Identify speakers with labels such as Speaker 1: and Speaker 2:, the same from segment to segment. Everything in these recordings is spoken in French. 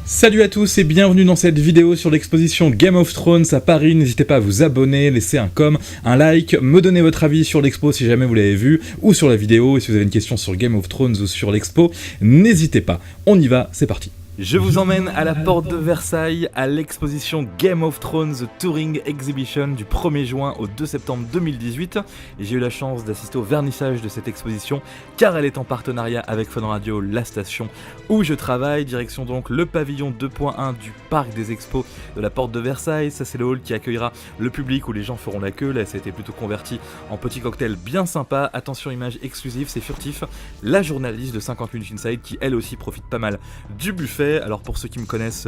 Speaker 1: Salut à tous et bienvenue dans cette vidéo sur l'exposition Game of Thrones à Paris. N'hésitez pas à vous abonner, laisser un com, un like, me donner votre avis sur l'expo si jamais vous l'avez vu, ou sur la vidéo, et si vous avez une question sur Game of Thrones ou sur l'expo, n'hésitez pas. On y va, c'est parti. Je vous emmène à la porte de Versailles, à l'exposition Game of Thrones The Touring Exhibition du 1er juin au 2 septembre 2018. Et j'ai eu la chance d'assister au vernissage de cette exposition, car elle est en partenariat avec Fun Radio, la station où je travaille. Direction donc le pavillon 2.1 du parc des expos de la porte de Versailles. Ça c'est le hall qui accueillera le public où les gens feront la queue. Là ça a été plutôt converti en petit cocktail bien sympa. Attention, image exclusive, c'est furtif. La journaliste de 50 Minutes Inside qui elle aussi profite pas mal du buffet. Alors pour ceux qui me connaissent,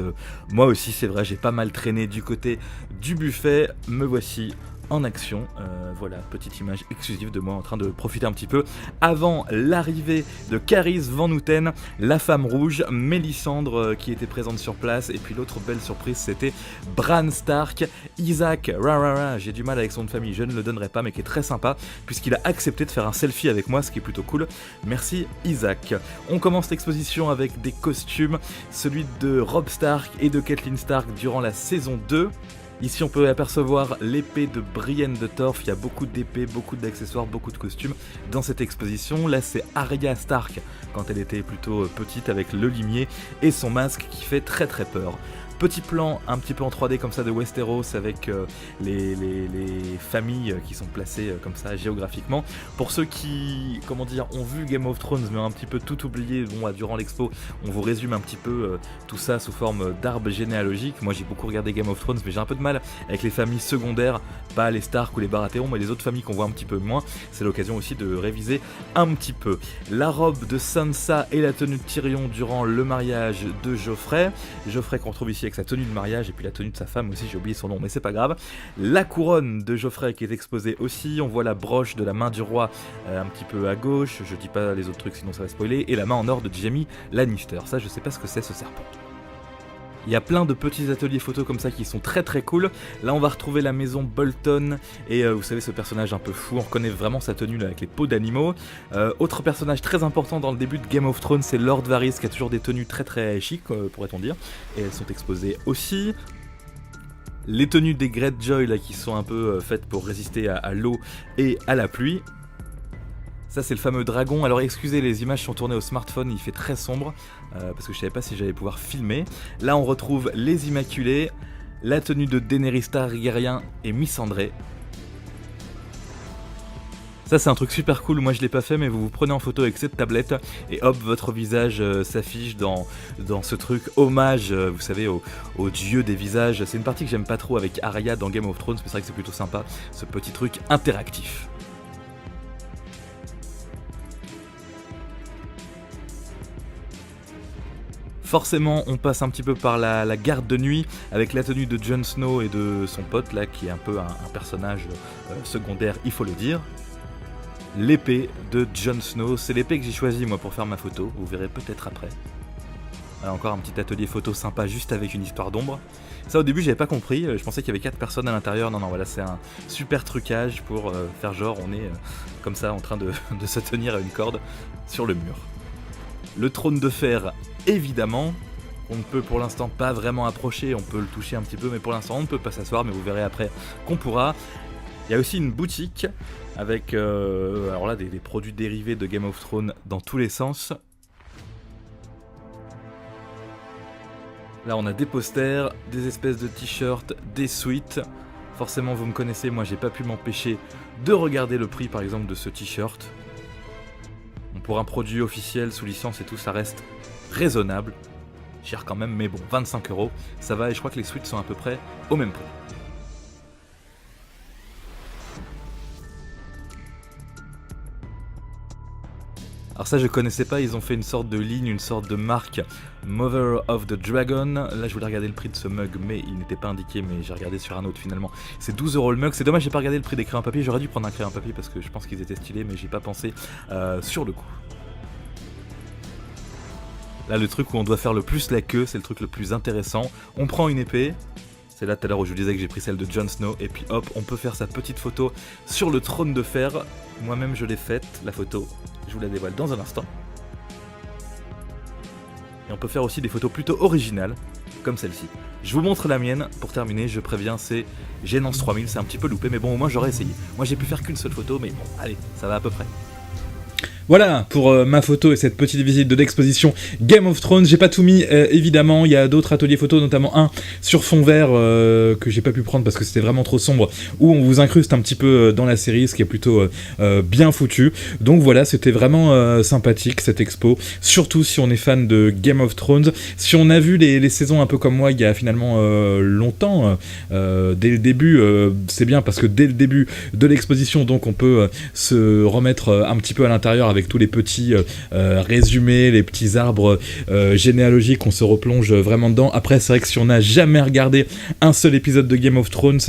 Speaker 1: moi aussi c'est vrai, j'ai pas mal traîné du côté du buffet. Me voici en action, voilà, petite image exclusive de moi en train de profiter un petit peu avant l'arrivée de Carice Van Houten, la femme rouge, Mélisandre qui était présente sur place, et puis l'autre belle surprise c'était Bran Stark, Isaac, j'ai du mal avec son nom de famille, je ne le donnerai pas, mais qui est très sympa puisqu'il a accepté de faire un selfie avec moi, ce qui est plutôt cool. Merci Isaac. On commence l'exposition avec des costumes, celui de Robb Stark et de Catelyn Stark durant la saison 2. Ici on peut apercevoir l'épée de Brienne de Torf, il y a beaucoup d'épées, beaucoup d'accessoires, beaucoup de costumes dans cette exposition. Là c'est Arya Stark quand elle était plutôt petite avec le limier et son masque qui fait très très peur. Petit plan un petit peu en 3D comme ça de Westeros avec les familles qui sont placées comme ça géographiquement. Pour ceux qui, ont vu Game of Thrones mais ont un petit peu tout oublié, durant l'expo, on vous résume un petit peu tout ça sous forme d'arbre généalogique. Moi j'ai beaucoup regardé Game of Thrones mais j'ai un peu de mal avec les familles secondaires, pas les Stark ou les Baratheon mais les autres familles qu'on voit un petit peu moins. C'est l'occasion aussi de réviser un petit peu. La robe de Sansa et la tenue de Tyrion durant le mariage de Joffrey. Joffrey qu'on retrouve ici avec sa tenue de mariage et puis la tenue de sa femme aussi, j'ai oublié son nom mais c'est pas grave. La couronne de Joffrey qui est exposée aussi, on voit la broche de la main du roi un petit peu à gauche, je dis pas les autres trucs sinon ça va spoiler, et la main en or de Jaime Lannister, ça je sais pas ce que c'est ce serpent. Il y a plein de petits ateliers photos comme ça qui sont très très cool. Là on va retrouver la maison Bolton et vous savez ce personnage un peu fou, on reconnaît vraiment sa tenue là, avec les peaux d'animaux. Autre personnage très important dans le début de Game of Thrones, c'est Lord Varys qui a toujours des tenues très très chic pourrait-on dire. Et elles sont exposées aussi. Les tenues des Greyjoy là qui sont un peu faites pour résister à l'eau et à la pluie. Ça c'est le fameux dragon, alors excusez les images sont tournées au smartphone, il fait très sombre parce que je savais pas si j'allais pouvoir filmer. Là on retrouve les Immaculés, la tenue de Daenerys Targaryen et Missandré. Ça c'est un truc super cool, moi je l'ai pas fait mais vous vous prenez en photo avec cette tablette et hop votre visage s'affiche dans ce truc hommage, vous savez au dieu des visages. C'est une partie que j'aime pas trop avec Arya dans Game of Thrones mais c'est vrai que c'est plutôt sympa ce petit truc interactif. Forcément, on passe un petit peu par la garde de nuit avec la tenue de Jon Snow et de son pote là qui est un peu un personnage secondaire, il faut le dire. L'épée de Jon Snow, c'est l'épée que j'ai choisie moi pour faire ma photo, vous verrez peut-être après. Voilà, encore un petit atelier photo sympa juste avec une histoire d'ombre. Ça au début j'avais pas compris, je pensais qu'il y avait 4 personnes à l'intérieur, non voilà c'est un super trucage pour faire genre on est comme ça en train de se tenir à une corde sur le mur. Le trône de fer, évidemment, on ne peut pour l'instant pas vraiment approcher, on peut le toucher un petit peu, mais pour l'instant on ne peut pas s'asseoir, mais vous verrez après qu'on pourra. Il y a aussi une boutique avec alors là, des produits dérivés de Game of Thrones dans tous les sens. Là on a des posters, des espèces de t-shirts, des suites. Forcément vous me connaissez, moi j'ai pas pu m'empêcher de regarder le prix par exemple de ce t-shirt. Pour un produit officiel sous licence et tout, ça reste raisonnable. Cher quand même, mais bon, 25 €, ça va et je crois que les suites sont à peu près au même prix. Alors ça je connaissais pas, ils ont fait une sorte de ligne, une sorte de marque Mother of the Dragon. Là je voulais regarder le prix de ce mug mais il n'était pas indiqué, mais j'ai regardé sur un autre finalement. C'est 12 € le mug, c'est dommage j'ai pas regardé le prix des crayons papier, j'aurais dû prendre un crayon papier parce que je pense qu'ils étaient stylés mais j'ai pas pensé sur le coup. Là le truc où on doit faire le plus la queue, c'est le truc le plus intéressant. On prend une épée, c'est là tout à l'heure où je vous disais que j'ai pris celle de Jon Snow et puis hop on peut faire sa petite photo sur le trône de fer. Moi-même je l'ai faite, la photo, je vous la dévoile dans un instant. Et on peut faire aussi des photos plutôt originales, comme celle-ci. Je vous montre la mienne, pour terminer, je préviens, c'est Gênance 3000, c'est un petit peu loupé, mais bon, au moins j'aurais essayé. Moi j'ai pu faire qu'une seule photo, mais bon, allez, ça va à peu près. Voilà pour ma photo et cette petite visite de l'exposition Game of Thrones. J'ai pas tout mis, évidemment, il y a d'autres ateliers photos, notamment un sur fond vert que j'ai pas pu prendre parce que c'était vraiment trop sombre, où on vous incruste un petit peu dans la série, ce qui est plutôt bien foutu. Donc voilà, c'était vraiment sympathique cette expo, surtout si on est fan de Game of Thrones. Si on a vu les saisons un peu comme moi il y a finalement longtemps, dès le début, c'est bien parce que dès le début de l'exposition, donc on peut se remettre un petit peu à l'intérieur avec tous les petits résumés, les petits arbres généalogiques, on se replonge vraiment dedans. Après, c'est vrai que si on n'a jamais regardé un seul épisode de Game of Thrones,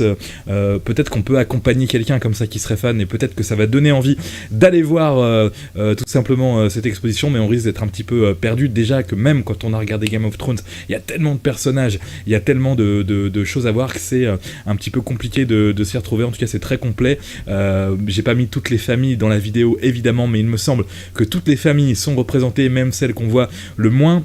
Speaker 1: peut-être qu'on peut accompagner quelqu'un comme ça qui serait fan, et peut-être que ça va donner envie d'aller voir tout simplement cette exposition, mais on risque d'être un petit peu perdu. Déjà que même quand on a regardé Game of Thrones, il y a tellement de personnages, il y a tellement de choses à voir que c'est un petit peu compliqué de s'y retrouver. En tout cas, c'est très complet. J'ai pas mis toutes les familles dans la vidéo, évidemment, mais il me semble que toutes les familles sont représentées, même celles qu'on voit le moins.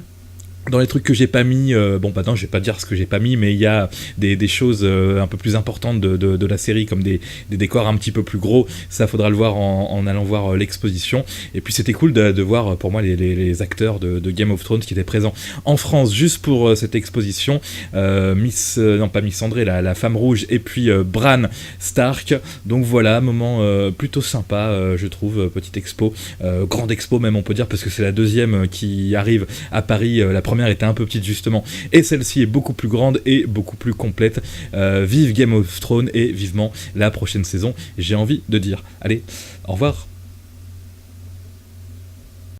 Speaker 1: Dans les trucs que j'ai pas mis, bon bah non, je vais pas dire ce que j'ai pas mis, mais il y a des choses un peu plus importantes de la série, comme des décors un petit peu plus gros. Ça, faudra le voir en allant voir l'exposition. Et puis c'était cool de voir pour moi les acteurs de Game of Thrones qui étaient présents en France juste pour cette exposition. Non pas Miss André, la femme rouge, et puis Bran Stark. Donc voilà, moment plutôt sympa, je trouve, petite expo, grande expo même on peut dire, parce que c'est la deuxième qui arrive à Paris. La première était un peu petite justement, et celle-ci est beaucoup plus grande et beaucoup plus complète. Vive Game of Thrones et vivement la prochaine saison, j'ai envie de dire. Allez, au revoir.